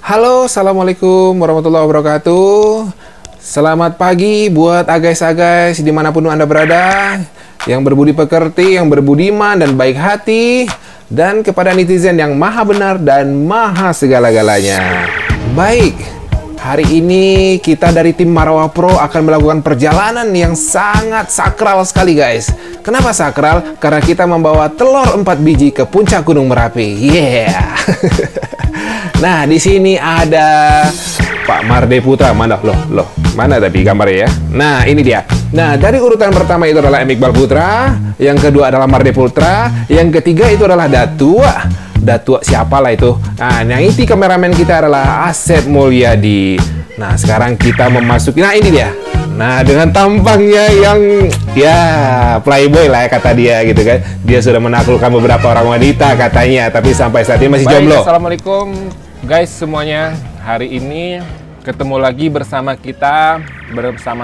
Halo, assalamualaikum warahmatullahi wabarakatuh. Selamat pagi buat agais-agais dimanapun Anda berada, yang berbudi pekerti, yang berbudiman dan baik hati, dan kepada netizen yang maha benar dan maha segala-galanya. Baik, hari ini kita dari tim Marwah Pro akan melakukan perjalanan yang sangat sakral sekali, guys. Kenapa sakral? Karena kita membawa telur 4 biji ke puncak Gunung Merapi. Yeah. Nah, di sini ada Pak Marde Putra. Mana loh? Mana tadi gambarnya ya? Nah, ini dia. Nah, dari urutan pertama itu adalah M. Iqbal Putra, yang kedua adalah Marde Putra, yang ketiga itu adalah Datua siapalah itu. Nah, yang inti kameramen kita adalah Asep Mulyadi. Nah, sekarang kita memasuki. Nah, ini dia. Nah, dengan tampangnya yang ya playboy lah ya, kata dia gitu kan. Dia sudah menaklukkan beberapa orang wanita katanya, tapi sampai saat ini masih jomblo. Assalamualaikum guys semuanya. Hari ini ketemu lagi bersama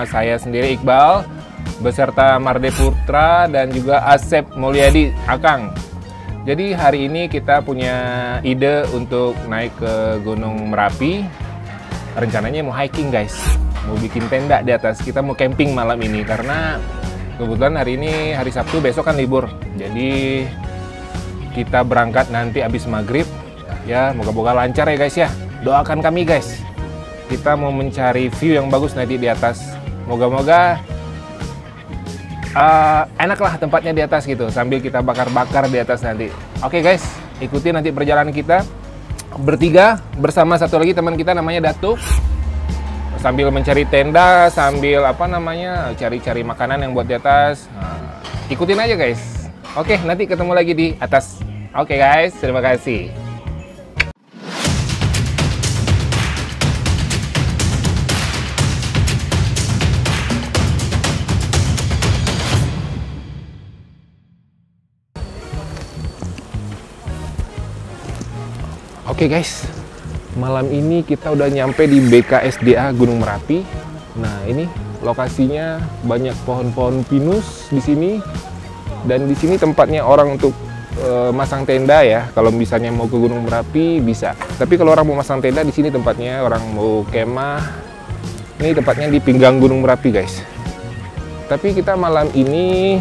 saya sendiri Iqbal beserta Marde Putra dan juga Asep Mulyadi Akang. Jadi hari ini kita punya ide untuk naik ke Gunung Merapi. Rencananya mau hiking, guys. Mau bikin tenda di atas. Kita mau camping malam ini karena kebetulan hari ini hari Sabtu, besok kan libur. Jadi kita berangkat nanti habis maghrib. Ya, moga-moga lancar ya guys ya. Doakan kami guys. Kita mau mencari view yang bagus nanti di atas. Moga-moga enaklah tempatnya di atas gitu. Sambil kita bakar-bakar di atas nanti. Oke guys, ikuti nanti perjalanan kita bertiga bersama satu lagi teman kita namanya Datu. Sambil mencari tenda, sambil cari-cari makanan yang buat di atas. Nah, ikutin aja guys. Oke, nanti ketemu lagi di atas. Oke guys, terima kasih. Oke guys, malam ini kita udah nyampe di BKSDA Gunung Merapi. Nah, ini lokasinya banyak pohon-pohon pinus di sini. Dan di sini tempatnya orang untuk masang tenda ya. Kalau misalnya mau ke Gunung Merapi bisa. Tapi kalau orang mau masang tenda di sini tempatnya, orang mau kemah. Ini tempatnya di pinggang Gunung Merapi, guys. Tapi kita malam ini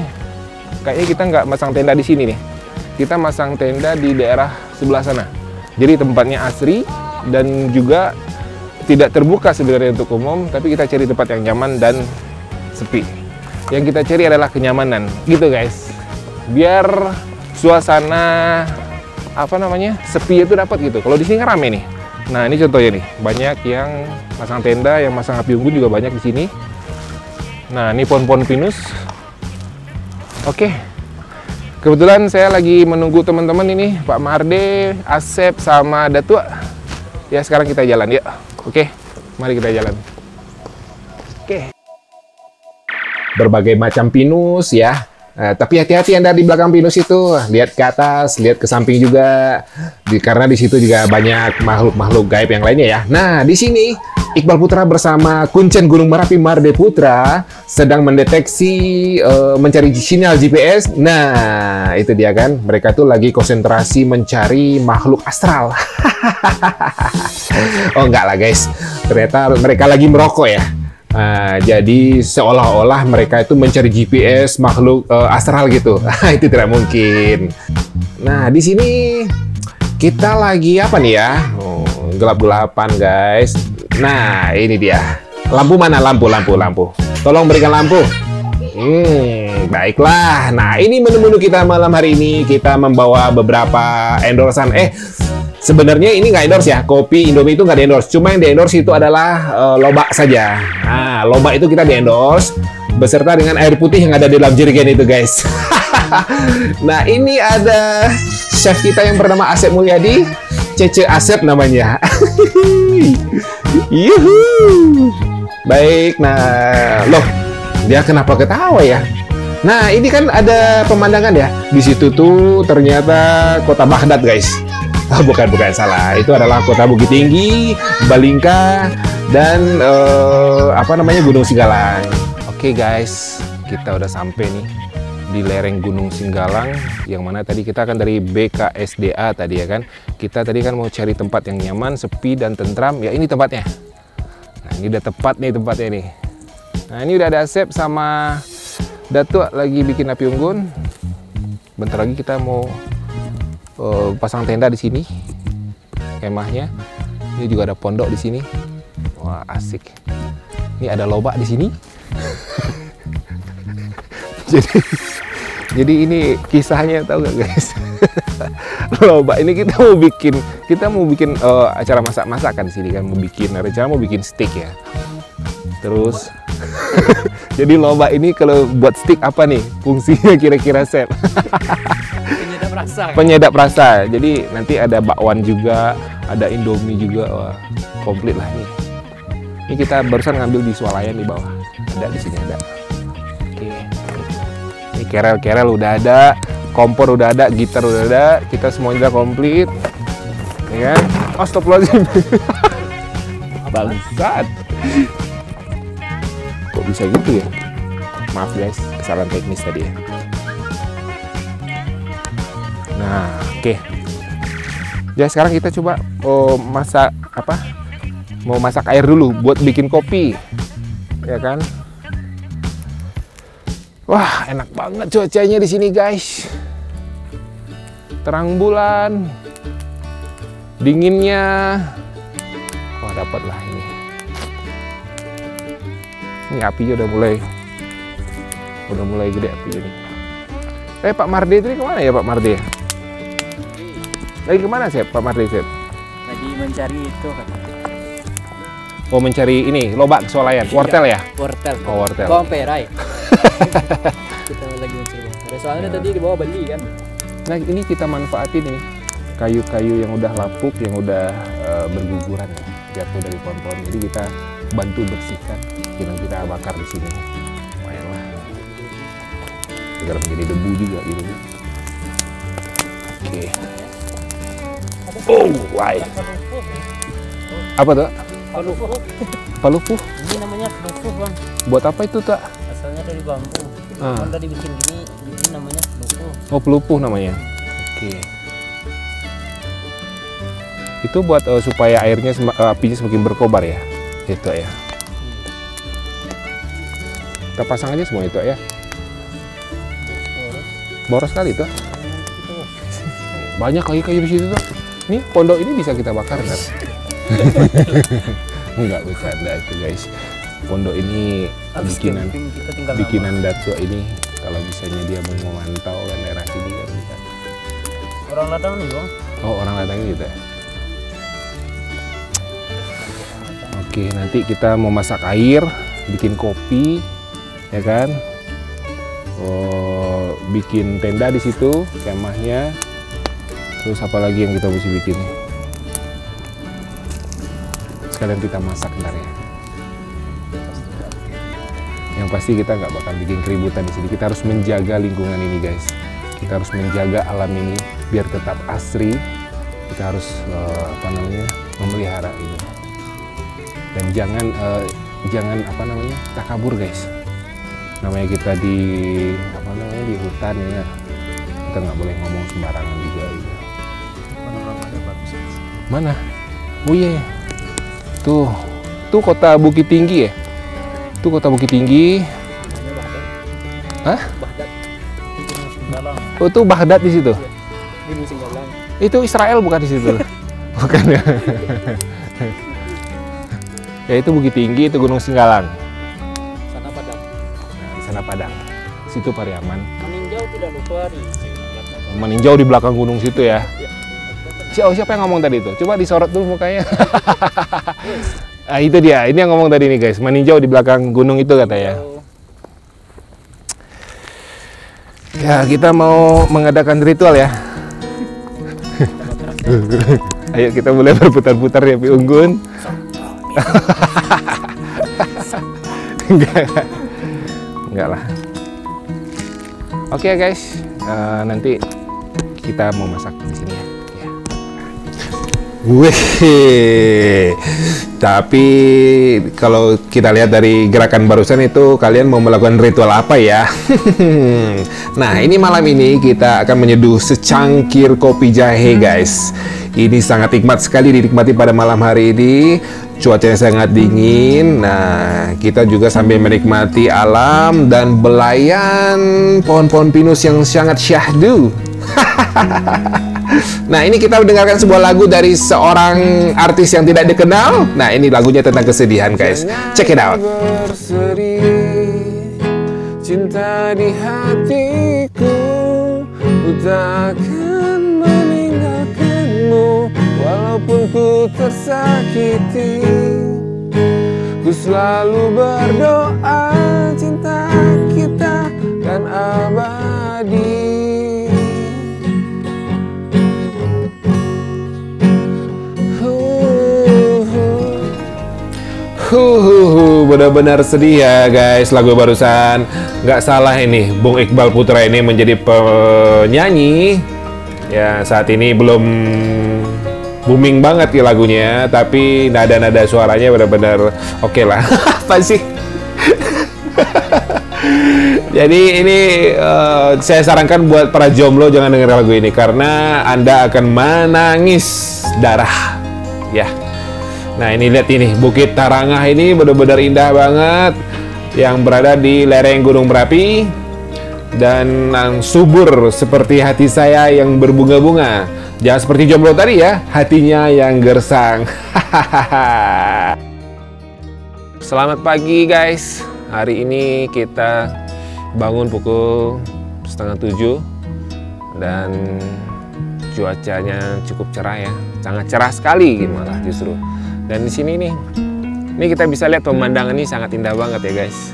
kayaknya kita nggak masang tenda di sini nih. Kita masang tenda di daerah sebelah sana. Jadi tempatnya asri dan juga tidak terbuka sebenarnya untuk umum, tapi kita cari tempat yang nyaman dan sepi. Yang kita cari adalah kenyamanan, gitu guys. Biar suasana sepi itu dapat gitu. Kalau di sini kan rame nih. Nah, ini contohnya nih, banyak yang masang tenda, yang masang api unggun juga banyak di sini. Nah, ini pohon-pohon pinus. Oke. Kebetulan saya lagi menunggu teman-teman ini, Pak Marde, Asep, sama Datua. Ya, sekarang kita jalan, yuk. Oke, mari kita jalan. Oke. Berbagai macam pinus ya. Tapi hati-hati Anda di belakang pinus itu. Lihat ke atas, lihat ke samping juga. Karena di situ juga banyak makhluk-makhluk gaib yang lainnya ya. Nah, di sini Iqbal Putra bersama Kuncen Gunung Merapi Marde Putra sedang mendeteksi mencari sinyal GPS. Nah, itu dia kan. Mereka tuh lagi konsentrasi mencari makhluk astral. Oh, enggak lah guys. Ternyata mereka lagi merokok ya. Jadi seolah-olah mereka itu mencari GPS makhluk astral gitu. Itu tidak mungkin. Nah, di sini kita lagi apa nih ya? Oh, gelap-gelapan guys. Nah, ini dia. Lampu mana? Lampu. Tolong berikan lampu. Baiklah. Nah, ini menu-menu kita malam hari ini. Kita membawa beberapa endorsan. Sebenarnya ini nggak endorse ya. Kopi Indomie itu nggak di-endorse. Cuma yang di-endorse itu adalah loba saja. Nah, loba itu kita di-endorse beserta dengan air putih yang ada di dalam jerigen itu, guys. Nah, ini ada chef kita yang bernama Asep Mulyadi. Cece Asep namanya. Yuhu. Baik, nah, loh, dia kenapa ketawa ya? Nah, ini kan ada pemandangan ya. Di situ tuh ternyata kota Baghdad, guys. Oh, bukan salah. Itu adalah kota Bukit Tinggi, Balingka, dan Gunung Sigalang. Oke guys, kita udah sampai nih di lereng Gunung Singgalang, yang mana tadi kita kan dari BKSDA tadi ya kan. Kita tadi kan mau cari tempat yang nyaman, sepi dan tentram. Ya ini tempatnya. Nah ini udah tepat nih tempatnya nih. Nah ini udah ada Asep sama Datuk lagi bikin api unggun. Bentar lagi kita mau pasang tenda di sini, kemahnya. Ini juga ada pondok di sini. Wah asik. Ini ada lobak di sini. Jadi ini kisahnya, tahu gak guys? Lobak ini kita mau bikin acara masak-masakan di sini kan, rencana mau bikin steak ya. Terus jadi lobak ini kalau buat steak apa nih fungsinya kira-kira, Sep? Penyedap rasa. Penyedap rasa. Jadi nanti ada bakwan juga, ada indomie juga. Wah, komplit lah nih. Ini kita barusan ngambil di swalayan di bawah. Ada di sini ada. Oke. Ini kerel-kerel udah ada, kompor udah ada, gitar udah ada, kita semuanya udah komplit. Ya kan? Astagfirullahaladzim. Bangsat. Kok bisa gitu ya? Maaf guys, kesalahan teknis tadi ya. Nah, oke. Ya sekarang kita coba masak apa? Mau masak air dulu buat bikin kopi. Ya kan? Wah, enak banget cuacanya di sini, guys. Terang bulan. Dinginnya. Wah, dapat lah ini. Ini apinya udah mulai gede apinya nih. Pak Marde itu kemana ya Pak Marde? Lagi kemana sih Pak Marde? Lagi mencari itu katanya. Oh mencari ini lobak swalayan, wortel ya? Wortel. Oh wortel. Bawang perai. Kita lagi mencari bawang perai. Soalnya tadi di bawah beli kan. Nah ini kita manfaatin ini kayu-kayu yang udah lapuk, yang udah berguguran ya, jatuh dari pohon-pohon. Jadi kita bantu bersihkan. Kita bakar di sini. Lumayan lah. Agar menjadi debu juga gitu. Oke. Oh, why? Apa tuh? Palupuh. Palupuh? Ini namanya palupuh bang. Buat apa itu tak? Asalnya dari bambu. Kalau udah dibikin gini, ini namanya palupuh. Oh pelupuh namanya. Oke. Itu buat supaya airnya apinya semakin berkobar ya. Itu ya. Kita pasang aja semua itu ya. Boros kali tuh. Banyak lagi kayu di situ tuh. Nih pondok ini bisa kita bakar kan? Enggak bercanda itu guys. Pondok ini bikinan Datuk ini. Kalau bisanya dia mau memantau kan daerah sini kan bisa. Orang Ladang nih bang. Oh orang Ladang gitu ya. Oke nanti kita mau masak air, bikin kopi, ya kan? Oh, bikin tenda di situ, kemahnya. Terus apa lagi yang kita mesti bikin? Sekalian kita masak ntar ya. Yang pasti kita nggak bakal bikin keributan di sini. Kita harus menjaga lingkungan ini guys. Kita harus menjaga alam ini biar tetap asri. Kita harus memelihara ini. Dan jangan takabur guys. Namanya kita di hutan ya. Kita nggak boleh ngomong sembarangan juga gitu. Panoramanya bagus. Mana? Oh iya. Tuh kota Bukit Tinggi ya? Tuh kota Bukit Tinggi. Namanya Baghdad. Hah? Baghdad. Gunung Singgalang. Oh itu Baghdad di situ. Gunung Singgalang. Itu Israel bukan di situ? Bukan ya? Ya itu Bukit Tinggi, itu Gunung Singgalang. Sana Padang. Nah, di sana Padang. Situ Pariaman. Meninjau tidak lupa di Meninjau di belakang gunung situ ya. Siapa yang ngomong tadi itu? Coba disorot dulu mukanya. Ah itu dia, ini yang ngomong tadi nih guys. Meninjau di belakang gunung itu katanya. Ya kita mau mengadakan ritual ya. Ayo kita mulai berputar-putar di api unggun. Enggak lah. Oke guys, nanti kita mau masak di sini ya. Wih, tapi kalau kita lihat dari gerakan barusan itu, kalian mau melakukan ritual apa ya? Nah, ini malam ini kita akan menyeduh secangkir kopi jahe, guys. Ini sangat nikmat sekali dinikmati pada malam hari ini. Cuacanya sangat dingin. Nah, kita juga sambil menikmati alam dan belayan pohon-pohon pinus yang sangat syahdu. Nah, ini kita mendengarkan sebuah lagu dari seorang artis yang tidak dikenal. Nah, ini lagunya tentang kesedihan, guys. Check it out. Bersedih, cinta di hatiku, ku takkan meninggalkanmu, walaupun ku tersakiti. Ku selalu berdoa cinta kita kan abadi. Benar-benar sedih ya, guys. Lagu barusan, nggak salah ini Bung Iqbal Putra ini menjadi penyanyi. Ya, saat ini belum booming banget ya lagunya, tapi nada-nada suaranya benar-benar oke lah. Apa sih? Jadi ini saya sarankan buat para jomblo jangan denger lagu ini karena Anda akan menangis darah. Ya. Nah, ini lihat ini Bukit Tarangah ini benar-benar indah banget yang berada di lereng Gunung Merapi dan subur seperti hati saya yang berbunga-bunga. Jangan seperti jomblo tadi ya, hatinya yang gersang. Selamat pagi, guys. Hari ini kita bangun pukul 6:30 dan cuacanya cukup cerah ya, sangat cerah sekali malah justru. Dan di sini nih, ini kita bisa lihat pemandangan ini sangat indah banget ya, guys.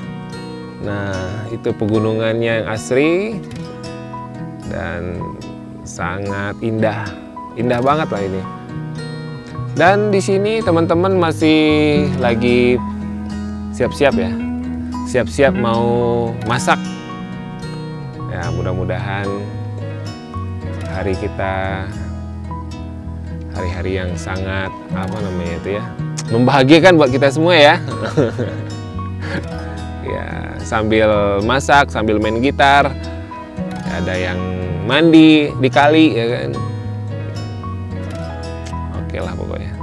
Nah, itu pegunungannya yang asri dan sangat indah, indah banget lah ini. Dan di sini teman-teman masih lagi siap-siap ya, siap-siap mau masak. Ya, mudah-mudahan hari kita hari-hari yang sangat apa namanya itu ya, membahagiakan buat kita semua ya. Ya, sambil masak, sambil main gitar, ada yang mandi di kali ya kan. Oke lah pokoknya.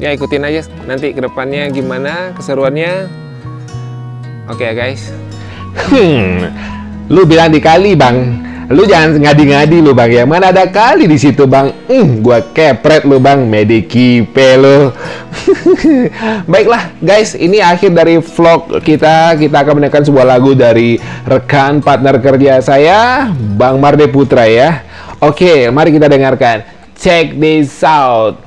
Ya, ikutin aja nanti ke depannya gimana keseruannya. Oke ya, guys. Lu bilang di kali, Bang. Lu jangan ngadi-ngadi lu, Bang ya. Mana ada kali di situ, Bang. Gua kepret lu, Bang. Medikipe lu. Baiklah, guys, ini akhir dari vlog kita. Kita akan mendengarkan sebuah lagu dari rekan partner kerja saya, Bang Marde Putra ya. Oke, mari kita dengarkan. Check this out.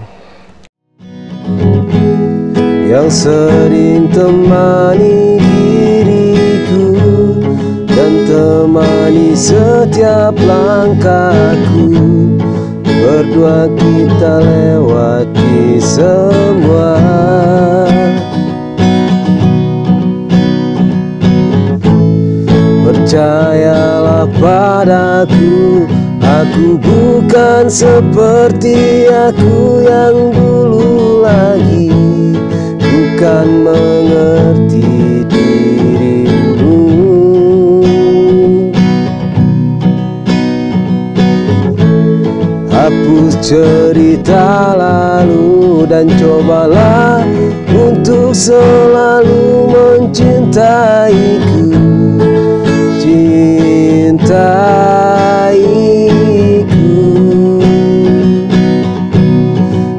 Yang sering temani diriku dan temani setiap langkahku, berdua kita lewati semua. Percayalah padaku, aku bukan seperti aku yang dulu lagi, bukan mengerti dirimu. Hapus cerita lalu dan cobalah untuk selalu mencintaiku. Cintaiku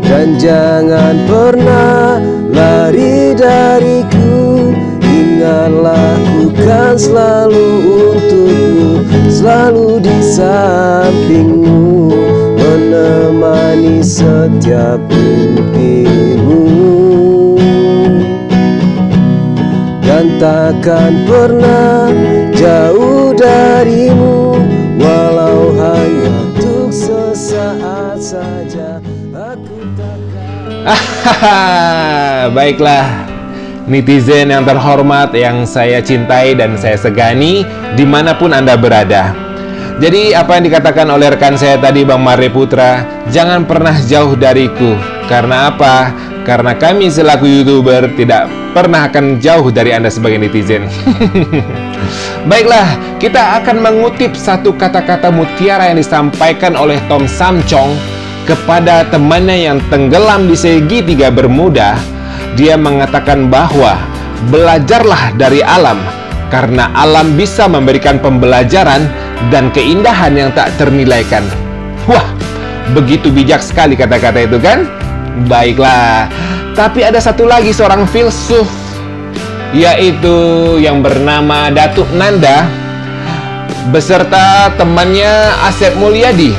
dan jangan pernah lari dariku. Ingatlah, ku kan selalu untukmu, selalu di sampingmu, menemani setiap mimpimu, dan takkan pernah jauh darimu, walau hanya untuk sesaat saja. Aku takkan. Baiklah, netizen yang terhormat yang saya cintai dan saya segani dimanapun Anda berada. Jadi apa yang dikatakan oleh rekan saya tadi, Bang Marde Putra, jangan pernah jauh dariku. Karena apa? Karena kami selaku YouTuber tidak pernah akan jauh dari Anda sebagai netizen. Baiklah, kita akan mengutip satu kata-kata mutiara yang disampaikan oleh Tom Samcong kepada temannya yang tenggelam di segitiga Bermuda. Dia mengatakan bahwa belajarlah dari alam, karena alam bisa memberikan pembelajaran dan keindahan yang tak ternilaikan. Wah, begitu bijak sekali kata-kata itu kan? Baiklah, tapi ada satu lagi seorang filsuf, yaitu yang bernama Datuk Nanda beserta temannya Asep Mulyadi.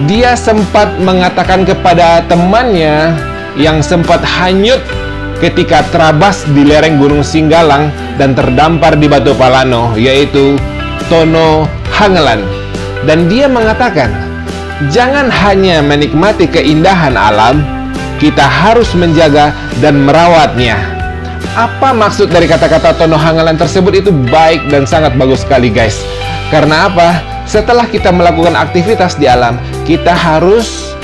Dia sempat mengatakan kepada temannya yang sempat hanyut ketika terabas di lereng Gunung Singgalang dan terdampar di Batu Palano, yaitu Tono Hangelan. Dan dia mengatakan, jangan hanya menikmati keindahan alam, kita harus menjaga dan merawatnya. Apa maksud dari kata-kata Tono Hangelan tersebut? Itu baik dan sangat bagus sekali, guys. Karena apa? Setelah kita melakukan aktivitas di alam, kita harus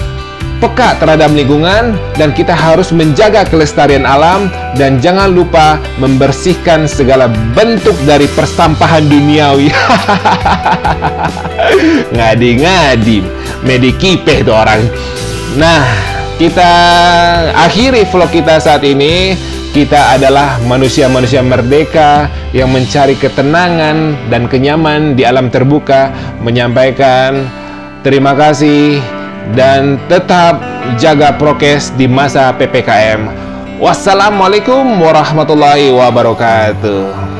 peka terhadap lingkungan dan kita harus menjaga kelestarian alam, dan jangan lupa membersihkan segala bentuk dari persampahan duniawi. Ngadi-ngadi, medikipeh itu orang. Nah, kita akhiri vlog kita saat ini. Kita adalah manusia-manusia merdeka yang mencari ketenangan dan kenyaman di alam terbuka, menyampaikan terima kasih dan tetap jaga prokes di masa PPKM. Wassalamualaikum warahmatullahi wabarakatuh.